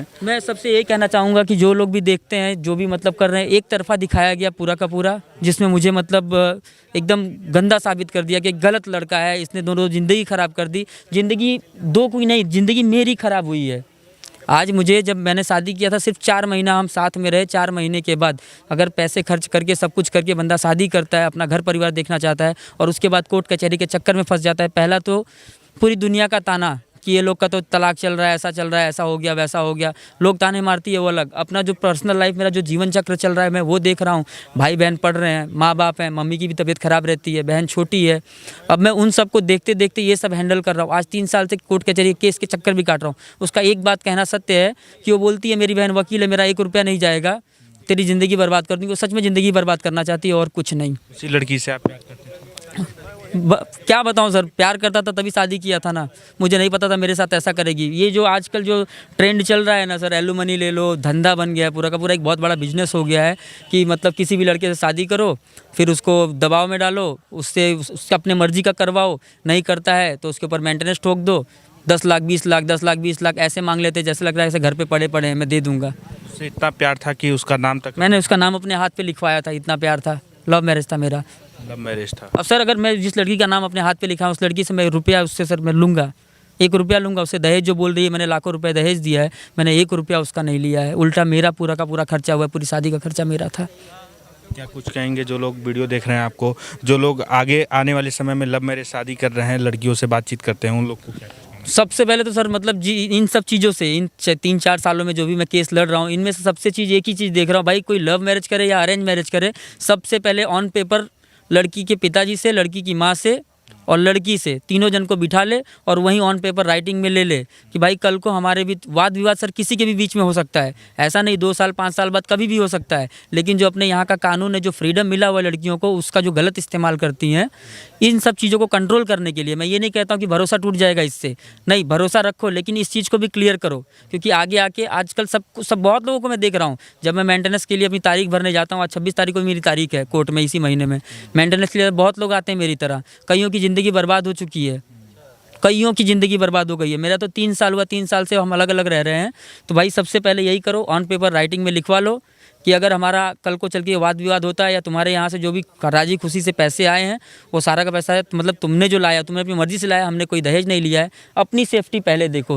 हैं। मैं सबसे यही कहना चाहूँगा कि जो लोग भी देखते हैं, जो भी मतलब कर रहे हैं, एक तरफा दिखाया गया पूरा का पूरा, जिसमें मुझे मतलब एकदम गंदा साबित कर दिया कि गलत लड़का है, इसने दोनों ज़िंदगी ख़राब कर दी। ज़िंदगी दो कोई नहीं, ज़िंदगी मेरी ख़राब हुई है। आज मुझे, जब मैंने शादी किया था, सिर्फ 4 महीना हम साथ में रहे। 4 महीने के बाद अगर पैसे खर्च करके सब कुछ करके बंदा शादी करता है, अपना घर परिवार देखना चाहता है और उसके बाद कोर्ट कचहरी के चक्कर में फंस जाता है, पहला तो पूरी दुनिया का ताना कि ये लोग का तो तलाक चल रहा है, ऐसा चल रहा है, ऐसा हो गया, वैसा हो गया, लोग ताने मारती है वो अलग। अपना जो पर्सनल लाइफ, मेरा जो जीवन चक्र चल रहा है, मैं वो देख रहा हूँ। भाई बहन पढ़ रहे हैं, माँ बाप हैं, मम्मी की भी तबीयत ख़राब रहती है, बहन छोटी है। अब मैं उन सबको देखते देखते ये सब हैंडल कर रहा हूँ। आज 3 साल से कोर्ट कचहरी केस के चक्कर भी काट रहा हूँ। उसका एक बात कहना सत्य है कि वो बोलती है, मेरी बहन वकील है, मेरा 1 रुपया नहीं जाएगा, तेरी ज़िंदगी बर्बाद कर दूँगी। वो सच में ज़िंदगी बर्बाद करना चाहती है और कुछ नहीं। उसी लड़की से आप प्यार करते थे? क्या बताऊं सर, प्यार करता था तभी शादी किया था ना। मुझे नहीं पता था मेरे साथ ऐसा करेगी। ये जो आजकल जो ट्रेंड चल रहा है ना सर, एलुमनी ले लो, धंधा बन गया है पूरा का पूरा, एक बहुत बड़ा बिजनेस हो गया है कि मतलब किसी भी लड़के से शादी करो, फिर उसको दबाव में डालो, उससे अपने मर्जी का करवाओ, नहीं करता है तो उसके ऊपर मेंटेनेंस ठोक दो, 10 लाख 20 लाख 10 लाख 20 लाख ऐसे मांग लेते, जैसे लग रहा है ऐसे घर पे पड़े पड़े हैं, मैं दे दूंगा। उससे इतना प्यार था कि उसका नाम तक? मैंने उसका नाम अपने हाथ पे लिखवाया था, इतना प्यार था। लव मैरिज था मेरा। लव मैरिज था। अब सर, अगर मैं जिस लड़की का नाम अपने हाथ पे लिखा है, उस लड़की से मैं रुपया उससे सर मैं लूँगा, 1 रुपया लूँगा उससे। दहेज जो बोल रही है, मैंने लाखों रुपए दहेज दिया है, मैंने 1 रुपया उसका नहीं लिया है। उल्टा मेरा पूरा का पूरा खर्चा हुआ है, पूरी शादी का खर्चा मेरा था। क्या कुछ कहेंगे जो लोग वीडियो देख रहे हैं आपको, जो लोग आगे आने वाले समय में लव मैरिज शादी कर रहे हैं, लड़कियों से बातचीत करते हैं, उन लोग को क्या कहेंगे? सबसे पहले तो सर मतलब जी, इन सब चीज़ों से, इन 3-4 सालों में जो भी मैं केस लड़ रहा हूँ, इनमें से सबसे चीज़ एक ही चीज़ देख रहा हूँ, भाई कोई लव मैरिज करे या अरेंज मैरिज करे, सबसे पहले ऑन पेपर लड़की के पिताजी से, लड़की की माँ से और लड़की से, तीनों जन को बिठा ले और वहीं ऑन पेपर राइटिंग में ले ले कि भाई कल को हमारे बीच वाद विवाद सर किसी के भी बीच में हो सकता है। ऐसा नहीं 2 साल 5 साल बाद कभी भी हो सकता है। लेकिन जो अपने यहाँ का कानून है, जो फ्रीडम मिला हुआ लड़कियों को, उसका जो गलत इस्तेमाल करती हैं, इन सब चीज़ों को कंट्रोल करने के लिए मैं ये नहीं कहता हूँ कि भरोसा टूट जाएगा इससे, नहीं, भरोसा रखो, लेकिन इस चीज़ को भी क्लियर करो। क्योंकि आगे आके आजकल सब बहुत लोगों को मैं देख रहा हूँ, जब मैं मेंटेनेंस के लिए अपनी तारीख भरने जाता हूँ, आज 26 तारीख को मेरी तारीख है कोर्ट में, इसी महीने में मेंटेनेंस के लिए बहुत लोग आते हैं मेरी तरह। कईयों की ज़िंदगी बर्बाद हो चुकी है, कईयों की ज़िंदगी बर्बाद हो गई है। मेरा तो 3 साल हुआ, 3 साल से हम अलग अलग रह रहे हैं। तो भाई सबसे पहले यही करो, ऑन पेपर राइटिंग में लिखवा लो कि अगर हमारा कल को चल के वाद विवाद होता है या तुम्हारे यहाँ से जो भी राजी खुशी से पैसे आए हैं, वो सारा का पैसा है, मतलब तुमने जो लाया, तुमने अपनी मर्ज़ी से लाया, हमने कोई दहेज नहीं लिया है। अपनी सेफ्टी पहले देखो।